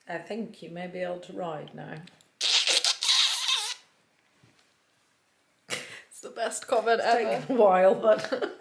I think you may be able to ride now. It's the best comment ever. It's taken a while, but...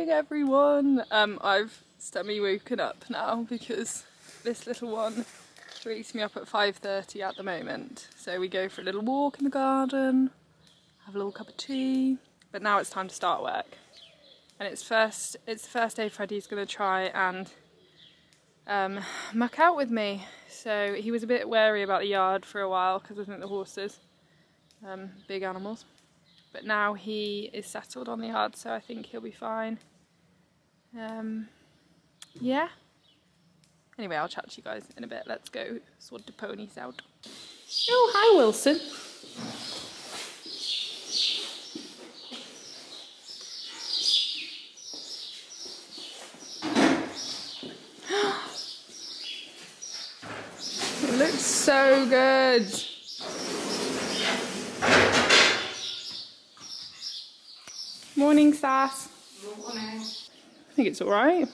Everyone, I've semi woken up now because this little one wakes me up at 5:30 at the moment. So we go for a little walk in the garden, have a little cup of tea, but now it's time to start work. And it's the first day Freddie's gonna try and muck out with me. So he was a bit wary about the yard for a while because I think the horses, big animals. But now he is settled on the yard, so I think he'll be fine. Yeah. Anyway, I'll chat to you guys in a bit. Let's go sort the ponies out. Oh, hi Wilson. It looks so good. Morning, Sass. Morning. I think it's alright.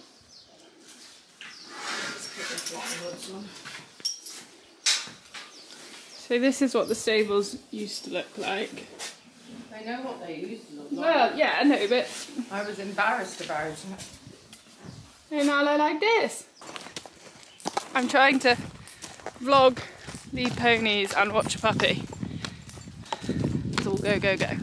So this is what the stables used to look like. I know what they used to look like. Well, yeah, I know, but I was embarrassed about it. they now look like this. I'm trying to vlog, lead ponies and watch a puppy. It's all go, go, go.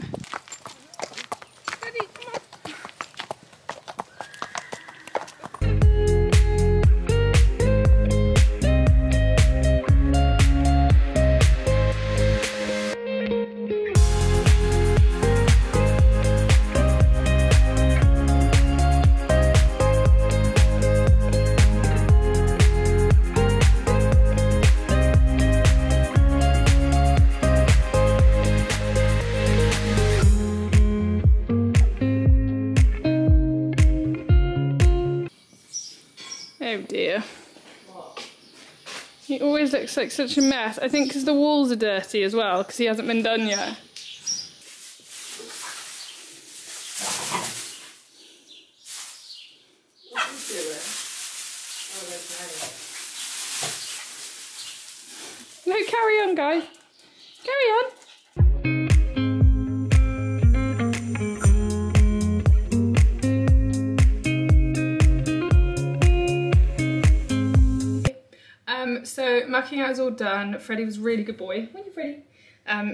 Oh dear. What? He always looks like such a mess. I think because the walls are dirty as well, because he hasn't been done yet. What are you doing? Oh, there's No, carry on, guys. Carry on. So mucking out is all done. Freddie was a really good boy. Thank you, Freddie.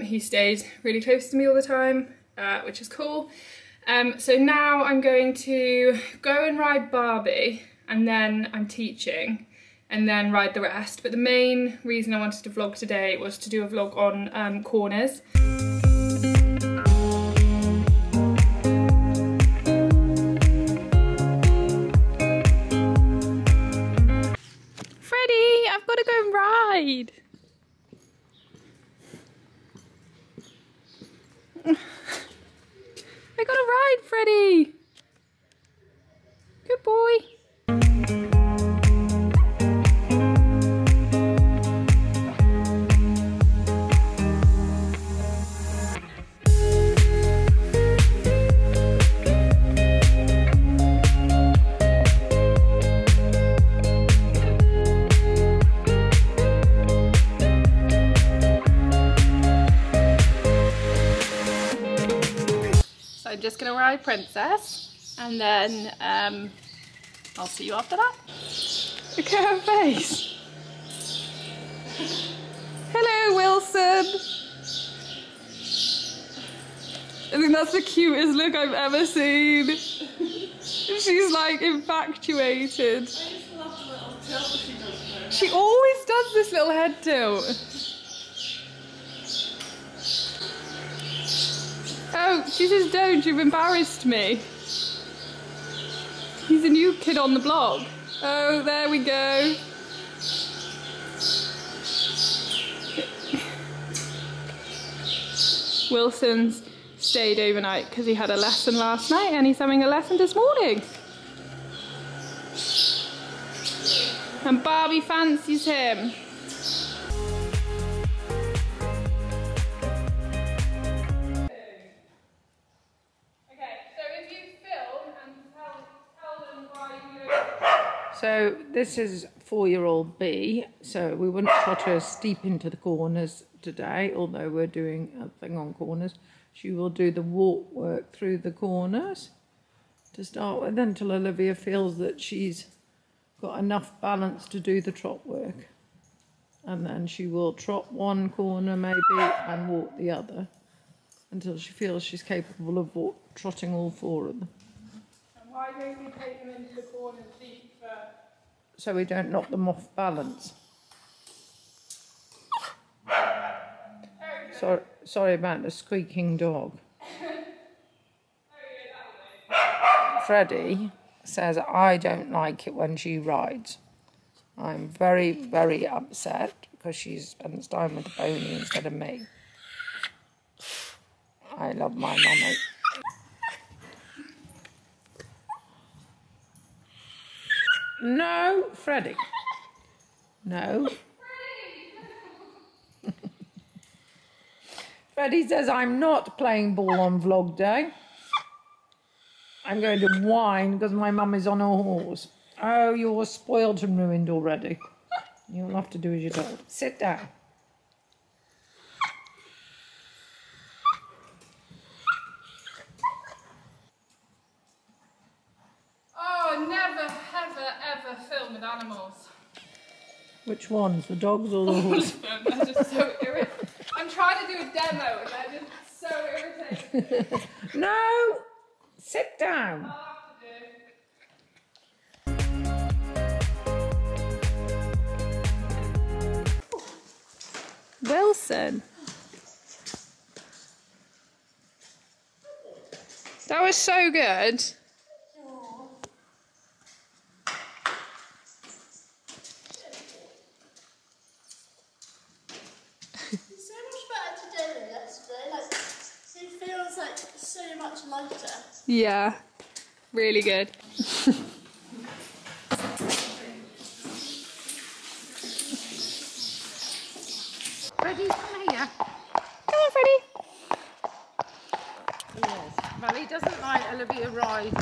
He stayed really close to me all the time, which is cool. So now I'm going to go and ride Barbie, and then I'm teaching, and then ride the rest. But the main reason I wanted to vlog today was to do a vlog on corners. I've got to go and ride. I got to ride, Freddie. Good boy. I'm just gonna ride Princess and then I'll see you after that. Look at her face. Hello, Wilson. I think that's the cutest look I've ever seen. She's like infatuated. I just love the little tilt she does. She always does this little head tilt. Oh, she says don't, you've embarrassed me. He's a new kid on the block. Oh, there we go. Wilson's stayed overnight because he had a lesson last night and he's having a lesson this morning. And Barbie fancies him. So this is 4-year-old B, so we wouldn't trot her steep into the corners today, although we're doing a thing on corners. She will do the walk work through the corners to start with until Olivia feels that she's got enough balance to do the trot work. And then she will trot one corner maybe and walk the other until she feels she's capable of trotting all 4 of them. And why don't we take them into the corners deep first? So we don't knock them off balance. Sorry about the squeaking dog. Freddie says, I don't like it when she rides. I'm very, very upset because she spends time with the pony instead of me. I love my mummy. No, Freddie. No. Freddie says, I'm not playing ball on vlog day. I'm going to whine because my mum is on a horse. Oh, you're spoiled and ruined already. You'll have to do as you're told. Sit down. Oh, never, ever, ever film with animals. Which ones? The dogs or the horse? They're just so irritating. I'm trying to do a demo and they're just so irritating. No! Sit down. I'll have to do. Wilson. That was so good. So much lighter. Yeah, really good. Freddie, come here. Come on, Freddie. Yes. Well, he doesn't like Olivia riding.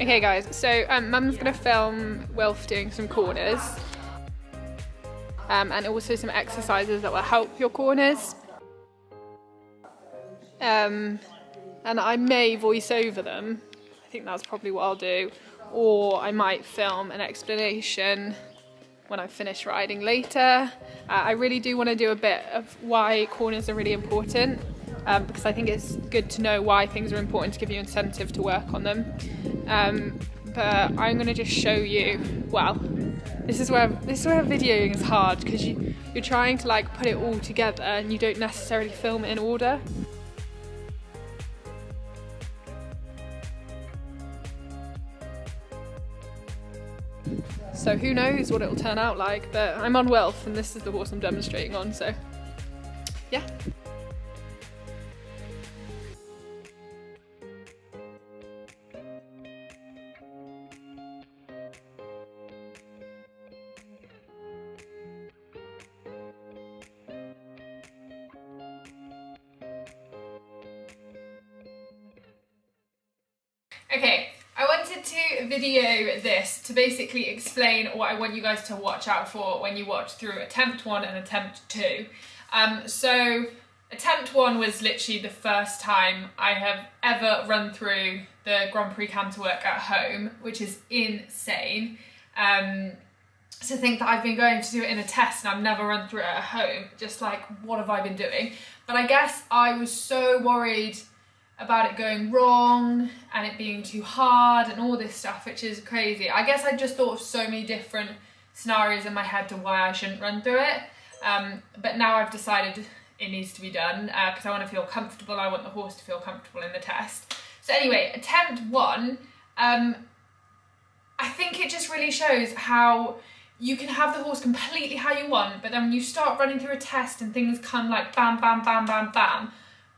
Okay guys, so Mum's going to film Wilf doing some corners and also some exercises that will help your corners, and I may voice over them. I think that's probably what I'll do, or I might film an explanation when I finish riding later. I really do want to do a bit of why corners are really important, because I think it's good to know why things are important to give you incentive to work on them. But I'm going to just show you, well, this is where videoing is hard, because you're trying to like put it all together and you don't necessarily film it in order. So who knows what it'll turn out like, but I'm on Wilf and this is the horse I'm demonstrating on, so yeah. Okay, I went wanted to video this to basically explain what I want you guys to watch out for when you watch through attempt 1 and attempt 2. So attempt 1 was literally the first time I have ever run through the Grand Prix canter work at home, which is insane. To think that I've been going to do it in a test and I've never run through it at home, just like, what have I been doing? But I guess I was so worried about it going wrong and it being too hard and all this stuff, which is crazy. I guess I just thought of so many different scenarios in my head to why I shouldn't run through it. But now I've decided it needs to be done because I want to feel comfortable. I want the horse to feel comfortable in the test. So anyway, attempt 1, I think it just really shows how you can have the horse completely how you want, but then when you start running through a test and things come like bam, bam, bam, bam, bam,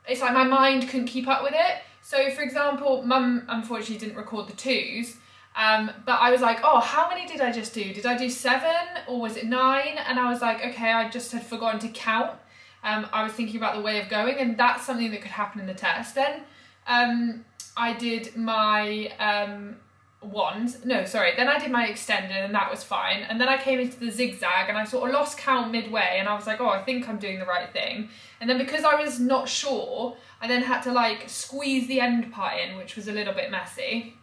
it's like my mind couldn't keep up with it. So for example, Mum unfortunately didn't record the 2s, but I was like, oh, how many did I just do? Did I do 7 or was it 9? And I was like, okay, I just had forgotten to count. I was thinking about the way of going, and that's something that could happen in the test. Then I did my then I did my extended and that was fine, and then I came into the zigzag and I sort of lost count midway and I was like, oh, I think I'm doing the right thing. And then because I was not sure, I then had to like squeeze the end part in, which was a little bit messy.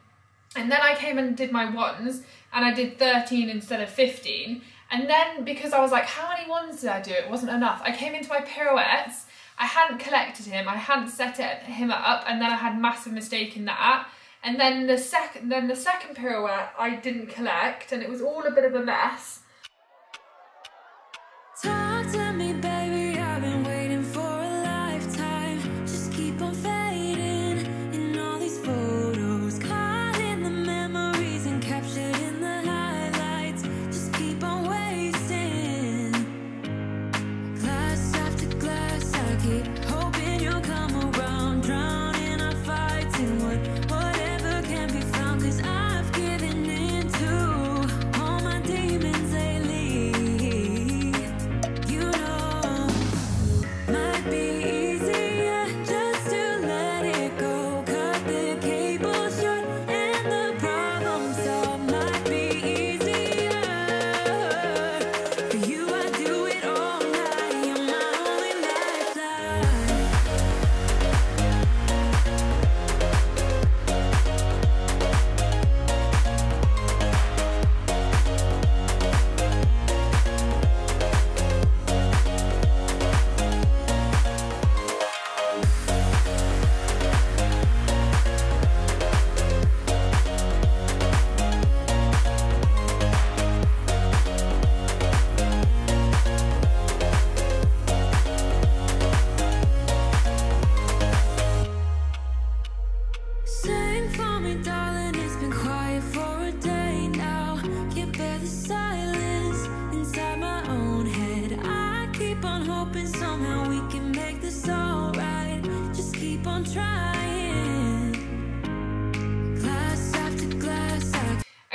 And then I came and did my 1s and I did 13 instead of 15. And then because I was like, how many 1s did I do? It wasn't enough. I came into my pirouettes, I hadn't collected him, I hadn't set him up, and then I had a massive mistake in that. And then the second pirouette I didn't collect, and it was all a bit of a mess. Talk to me, baby, I've been waiting for a lifetime. Just keep on fading in all these photos, caught in the memories and captured in the highlights. Just keep on wasting. Glass after glass, I keep hoping you'll come around, drowning our fights in whatever can be found, 'cause I've given in to all my demons lately. You know, might be easier just to let it go, cut the cable short and the problem solved. Might be easier for you, I do it all night. You're my only lifeline. Sing for me, darling, it's been quiet for a day now. Can't bear the silence inside my own head. I keep on hoping somehow we can make this alright. Just keep on trying. Glass after glass,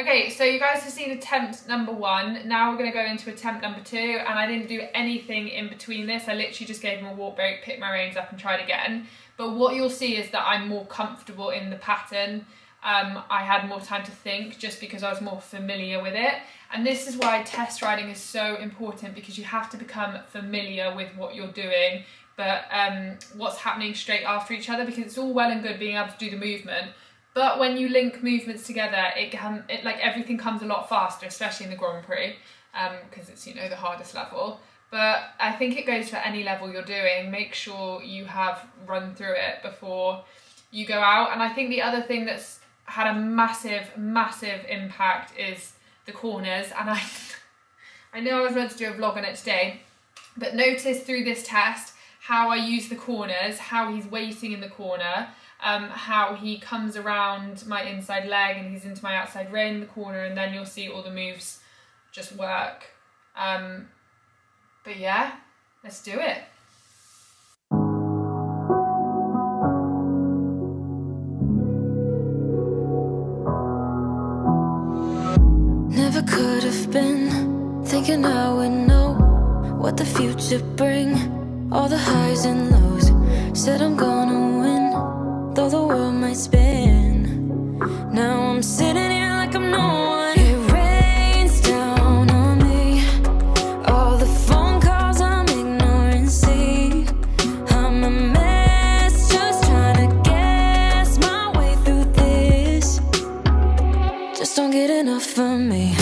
Okay, so you guys have seen attempt number 1. Now we're going to go into attempt number 2, and I didn't do anything in between this. I literally just gave him a walk break, picked my reins up and tried again. But what you'll see is that I'm more comfortable in the pattern. I had more time to think just because I was more familiar with it. And this is why test riding is so important, because you have to become familiar with what you're doing, but what's happening straight after each other, because it's all well and good being able to do the movement. But when you link movements together, it like everything comes a lot faster, especially in the Grand Prix, because it's, you know, the hardest level. But I think it goes for any level you're doing. Make sure you have run through it before you go out. And I think the other thing that's had a massive, massive impact is the corners. And I know I was meant to do a vlog on it today, but notice through this test how I use the corners, how he's waiting in the corner, how he comes around my inside leg and he's into my outside rein in the corner, and then you'll see all the moves just work. But yeah, let's do it. never could have been thinking I would know what the future bring. All the highs and lows, said I'm gonna win, though the world might spin. Now I'm sitting here like I'm no one. It rains down on me. All the phone calls I'm ignoring. See, I'm a mess, just trying to guess my way through this. Just don't get enough of me.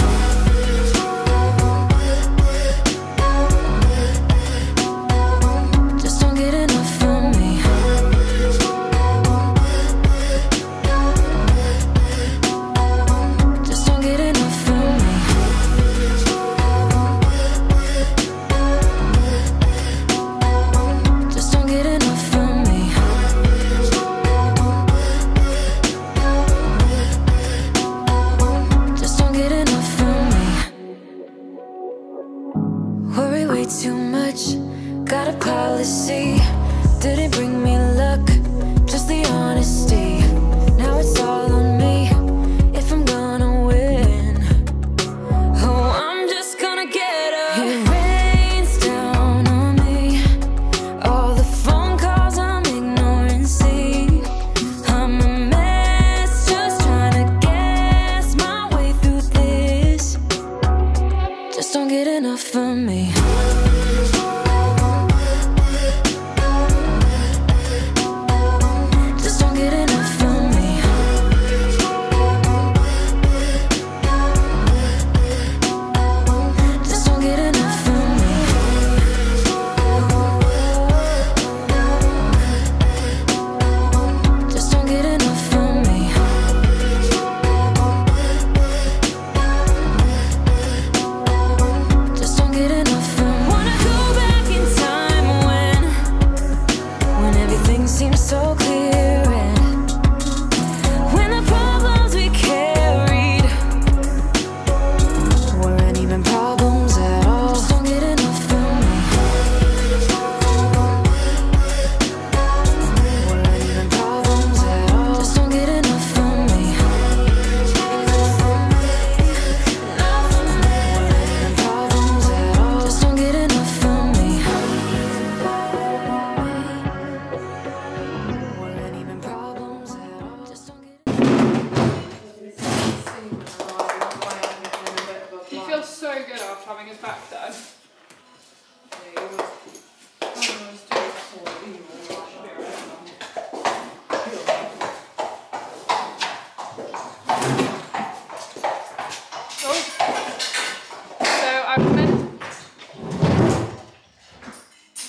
Too much, got a policy. Didn't bring me luck, just the honesty. Now it's all on me, if I'm gonna win. Oh, I'm just gonna get up. It rains down on me. All the phone calls I'm ignoring. See, I'm a mess, just trying to guess my way through this. Just don't get enough of me.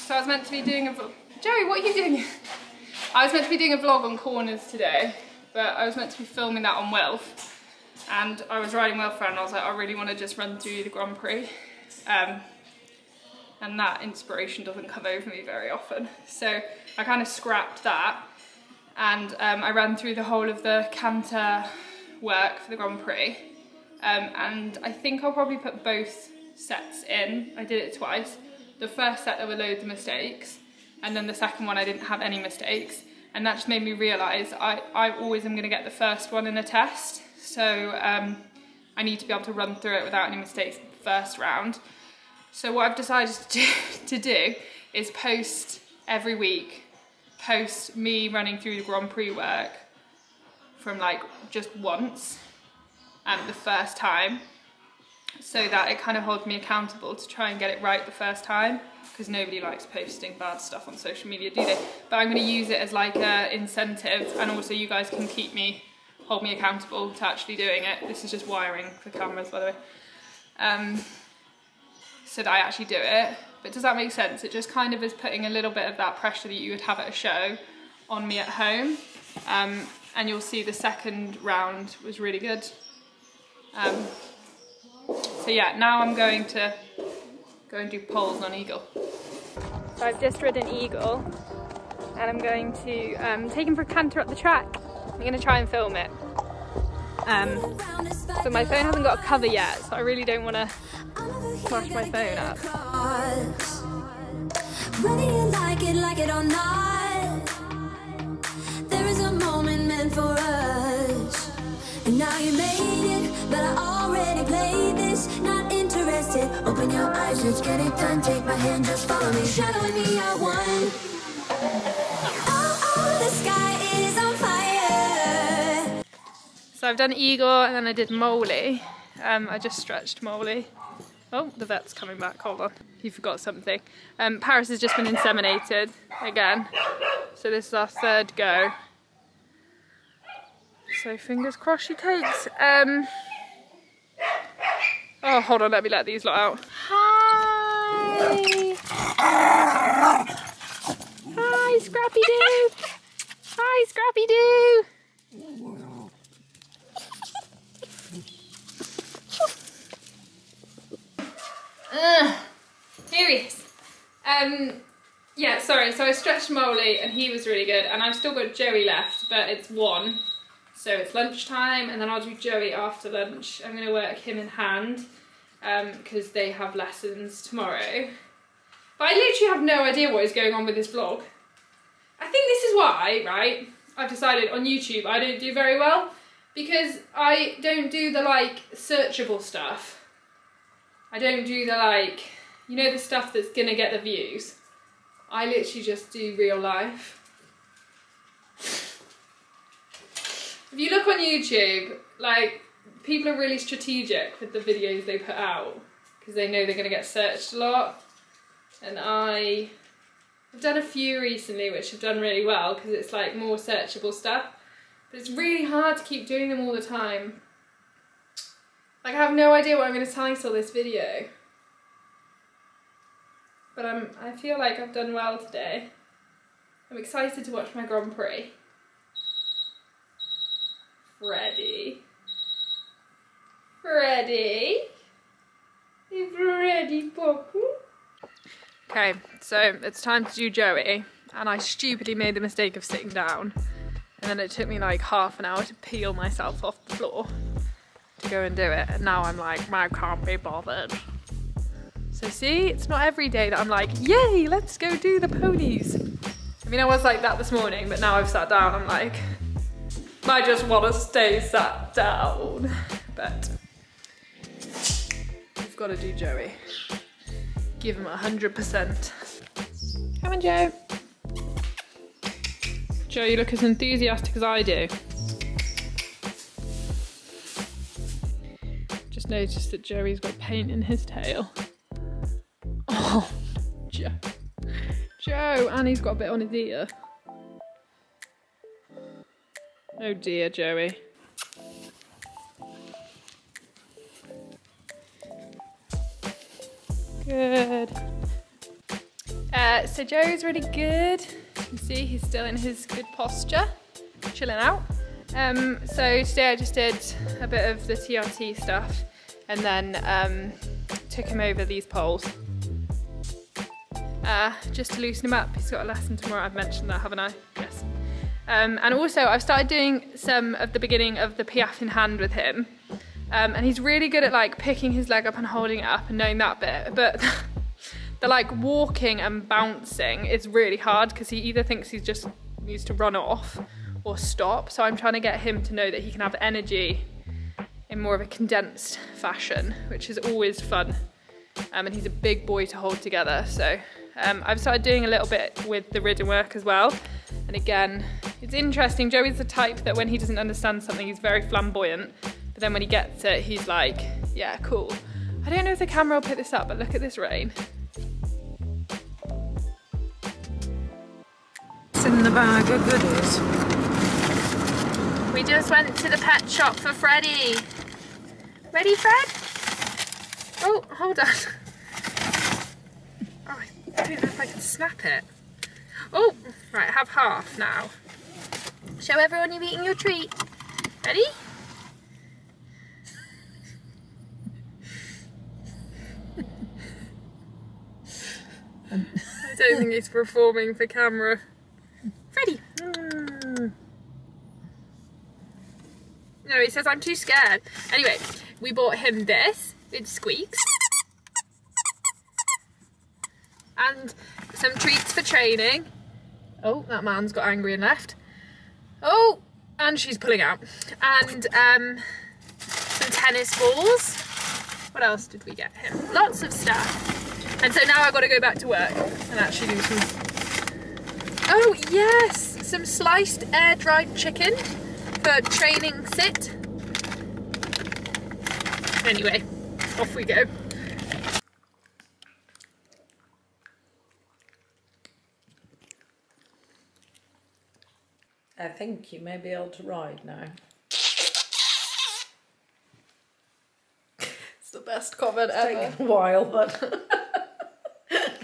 I was meant to be doing a vlog. Joey, what are you doing? I was meant to be doing a vlog on corners today, but I was meant to be filming that on Wilf. And I was riding Wilfred and I was like, I really want to just run through the Grand Prix. And that inspiration doesn't come over me very often. So I kind of scrapped that. And I ran through the whole of the canter work for the Grand Prix. And I think I'll probably put both sets in. I did it twice. The first set there were loads of mistakes, and then the second one I didn't have any mistakes, and that just made me realise I always am going to get the first one in a test, so I need to be able to run through it without any mistakes the first round. So what I've decided to do is post every week, post me running through the Grand Prix work from like just once the first time, so that it kind of holds me accountable to try and get it right the first time, because nobody likes posting bad stuff on social media, do they? But I'm going to use it as like an incentive, and also you guys can hold me accountable to actually doing it. This is just wiring for cameras, by the way, so that I actually do it. But does that make sense? It just kind of is putting a little bit of that pressure that you would have at a show on me at home, and you'll see the second round was really good. So yeah, now I'm going to go and do poles on Eagle. So I've just ridden Eagle, and I'm going to take him for a canter up the track. I'm going to try and film it. But my phone hasn't got a cover yet, so I really don't want to smash my phone up. Whether you like it or not, there is a moment meant for us. And now you made it, but I already played this. Not interested, open your eyes, let's get it done. Take my hand, just follow me, shadowing me, I won. Oh, the sky is on fire. So I've done Eagle and then I did Molly. I just stretched Molly. Oh, the vet's coming back, hold on. He forgot something. Paris has just been inseminated again. So this is our third go. So fingers crossed she takes. Oh, hold on, let me let these lot out. Hi! Hi, Scrappy Doo! Hi, Scrappy Doo! Here he is. Yeah, sorry, so I stretched Molly and he was really good, and I've still got Joey left, but it's 1. So it's lunchtime, and then I'll do Joey after lunch. I'm going to work him in hand because they have lessons tomorrow. But I literally have no idea what is going on with this vlog. I think this is why, right, I've decided on YouTube I don't do very well, because I don't do the like searchable stuff. I don't do the like, you know, the stuff that's going to get the views. I literally just do real life. If you look on YouTube, like, people are really strategic with the videos they put out because they know they're going to get searched a lot. And I've done a few recently which have done really well because it's like more searchable stuff. But it's really hard to keep doing them all the time. Like, I have no idea what I'm going to title this video. But I feel like I've done well today. I'm excited to watch my Grand Prix. Freddie. Freddie. Freddie Poku. Okay, so it's time to do Joey, and I stupidly made the mistake of sitting down, and then it took me like half an hour to peel myself off the floor to go and do it, and now I'm like, I can't be bothered. So see, it's not every day that I'm like, yay, let's go do the ponies. I mean, I was like that this morning, but now I've sat down, I'm like, I just want to stay sat down. But we've got to do Joey. Give him 100%. Come on, Joe. Joe, you look as enthusiastic as I do. Just noticed that Joey's got paint in his tail. Oh, Joe. Joe, and he's got a bit on his ear. Oh dear, Joey. Good. So Joey's really good. You can see he's still in his good posture, chilling out. So today I just did a bit of the TRT stuff and then took him over these poles. Just to loosen him up. He's got a lesson tomorrow. I've mentioned that, haven't I? Yes. And also I've started doing some of the beginning of the piaffe in hand with him. And he's really good at like picking his leg up and holding it up and knowing that bit. But the like walking and bouncing is really hard because he either thinks he just needs to run off or stop. So I'm trying to get him to know that he can have energy in more of a condensed fashion, which is always fun. And he's a big boy to hold together. So I've started doing a little bit with the ridden work as well. And again, it's interesting. Joey's the type that when he doesn't understand something, he's very flamboyant. But then when he gets it, he's like, yeah, cool. I don't know if the camera will pick this up, but look at this rain. It's in the bag of goodies. We just went to the pet shop for Freddie. Ready, Fred? Oh, hold on. Oh, I don't know if I can snap it. Oh, right, have half now. Show everyone you've eaten your treat. Ready? I don't think he's performing for camera. Freddie. No, he says I'm too scared. Anyway, we bought him this with squeaks. And some treats for training. Oh, that man's got angry and left. Oh, and she's pulling out. And some tennis balls. What else did we get him? Lots of stuff. And so now I've got to go back to work and actually do some... Oh yes, some sliced air-dried chicken for training sit. Anyway, off we go. I think you may be able to ride now. It's the best comment ever. It's taken a while, but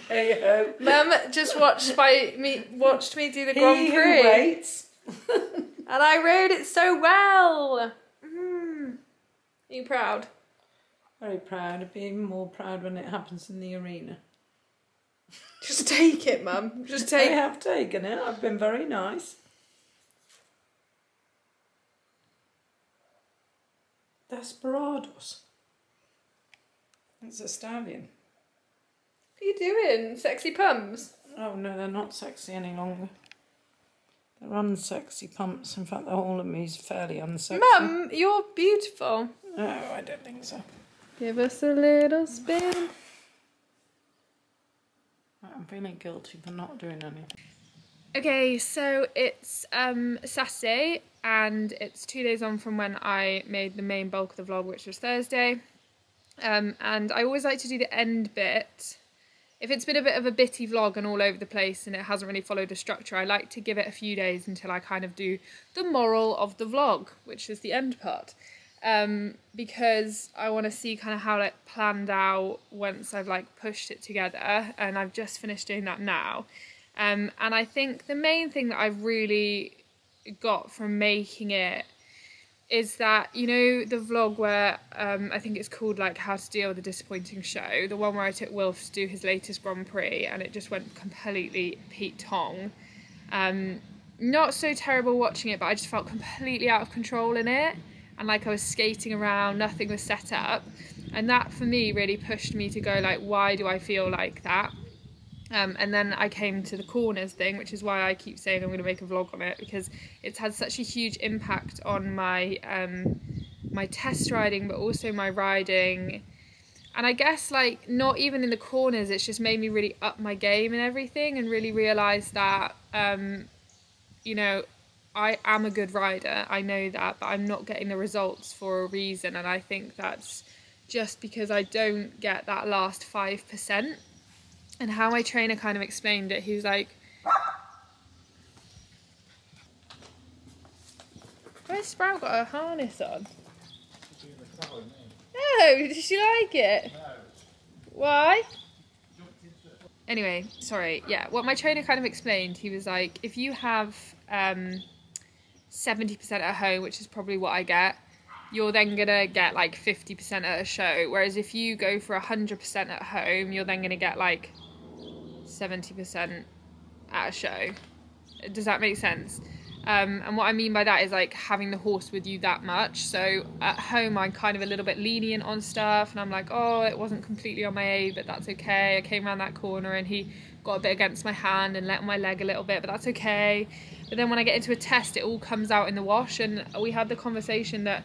hey ho. Mum just watched me do the Grand He Prix. who waits. And I rode it so well. Are you proud? Very proud. I'd be even more proud when it happens in the arena. Just take it, Mum. Just I take it. have taken it. I've been very nice. Desperados. It's a stallion. What are you doing? Sexy pumps? Oh no, they're not sexy any longer. They're unsexy pumps. In fact, the whole of me is fairly unsexy. Mum, you're beautiful. No, I don't think so. Give us a little spin. I'm feeling guilty for not doing any. Okay, so it's Saturday and it's 2 days on from when I made the main bulk of the vlog, which was Thursday. And I always like to do the end bit. If it's been a bit of a bitty vlog and all over the place and it hasn't really followed a structure, I like to give it a few days until I kind of do the moral of the vlog, which is the end part. Because I want to see kind of how it planned out once I've like pushed it together, and I've just finished doing that now. And I think the main thing that I've really got from making it is that, you know, the vlog where I think it's called like How to Deal with a Disappointing Show, the one where I took Wilf to do his latest Grand Prix and it just went completely Pete Tong. Not so terrible watching it, but I just felt completely out of control in it, and like I was skating around, nothing was set up, and that for me really pushed me to go like, why do I feel like that? And then I came to the corners thing, which is why I keep saying I'm going to make a vlog on it, because it's had such a huge impact on my my test riding, but also my riding. And I guess like not even in the corners, it's just made me really up my game and everything, and really realise that you know, I am a good rider, I know that, but I'm not getting the results for a reason, and I think that's just because I don't get that last 5%. And how my trainer kind of explained it, he was like, where's Sprout got her harness on? No, did she like it? No. Why? Anyway, sorry, yeah, what my trainer kind of explained, he was like, if you have 70% at home, which is probably what I get, you're then gonna get like 50% at a show, whereas if you go for 100% at home, you're then gonna get like 70% at a show. Does that make sense? And what I mean by that is like having the horse with you that much. So at home I'm kind of a little bit lenient on stuff, and I'm like, oh, it wasn't completely on my A, but that's okay. I came around that corner and he got a bit against my hand and let my leg a little bit, but that's okay. But then when I get into a test, it all comes out in the wash. And we had the conversation that,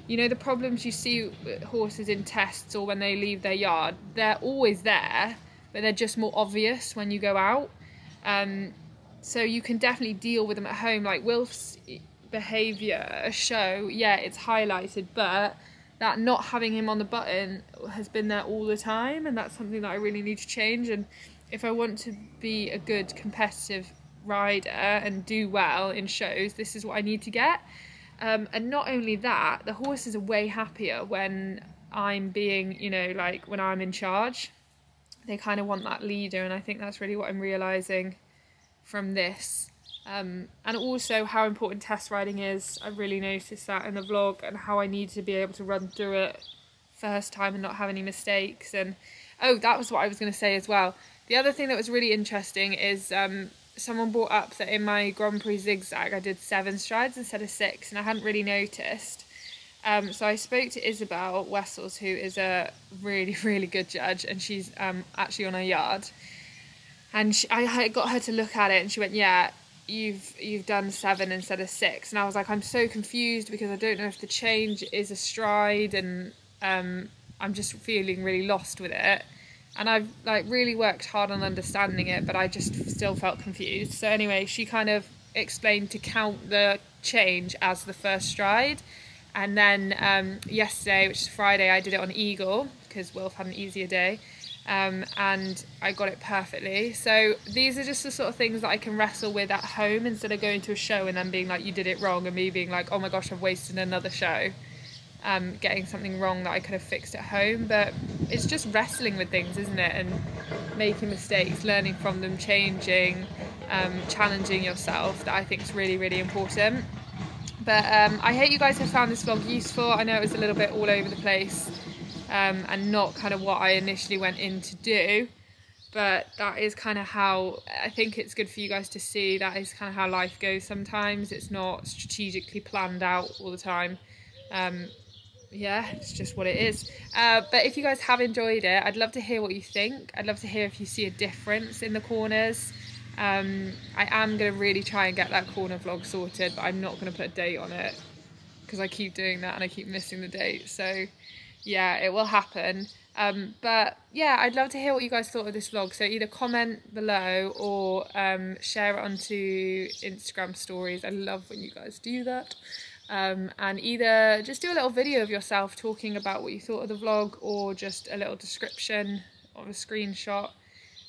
you know, the problems you see with horses in tests or when they leave their yard, they're always there, but they're just more obvious when you go out. So you can definitely deal with them at home. Like Wilf's behaviour at a show, yeah, it's highlighted, but that not having him on the button has been there all the time, and that's something that I really need to change. And if I want to be a good competitive rider and do well in shows, this is what I need to get. And not only that, the horses are way happier when I'm being, you know, like when I'm in charge. They kind of want that leader, and I think that's really what I'm realising from this. And also how important test riding is. I really noticed that in the vlog, and how I need to be able to run through it first time and not have any mistakes. And oh, that was what I was going to say as well. The other thing that was really interesting is someone brought up that in my Grand Prix zigzag I did 7 strides instead of 6, and I hadn't really noticed. So I spoke to Isabel Wessels, who is a really, really good judge, and she's actually on her yard. And I got her to look at it, and she went, yeah, you've done 7 instead of 6. And I was like, I'm so confused because I don't know if the change is a stride, and I'm just feeling really lost with it. And I've like really worked hard on understanding it, but I just still felt confused. So anyway, she kind of explained to count the change as the first stride. And then yesterday, which is Friday, I did it on Eagle because Wilf had an easier day, and I got it perfectly. So these are just the sort of things that I can wrestle with at home instead of going to a show and then being like, you did it wrong, and me being like, oh my gosh, I've wasted another show. Getting something wrong that I could have fixed at home. But it's just wrestling with things, isn't it, and making mistakes, learning from them, changing, challenging yourself, that I think is really, really important. But I hope you guys have found this vlog useful. I know it was a little bit all over the place and not kind of what I initially went in to do, but that is kind of how I think it's good for you guys to see. That is kind of how life goes sometimes. It's not strategically planned out all the time. Yeah, it's just what it is. But if you guys have enjoyed it, I'd love to hear what you think. I'd love to hear if you see a difference in the corners. I am going to really try and get that corner vlog sorted, but I'm not going to put a date on it because I keep doing that and I keep missing the date. So yeah, it will happen. But yeah, I'd love to hear what you guys thought of this vlog. So either comment below or share it onto Instagram stories. I love when you guys do that. And either just do a little video of yourself talking about what you thought of the vlog, or just a little description of a screenshot.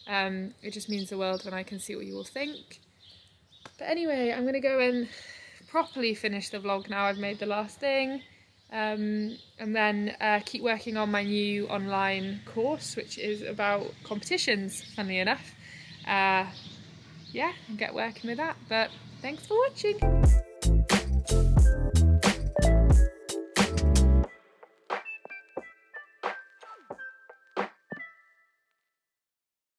It just means the world when I can see what you all think. But anyway, I'm going to go and properly finish the vlog now. I've made the last thing. And then keep working on my new online course, which is about competitions, funnily enough. Yeah, and get working with that. But thanks for watching.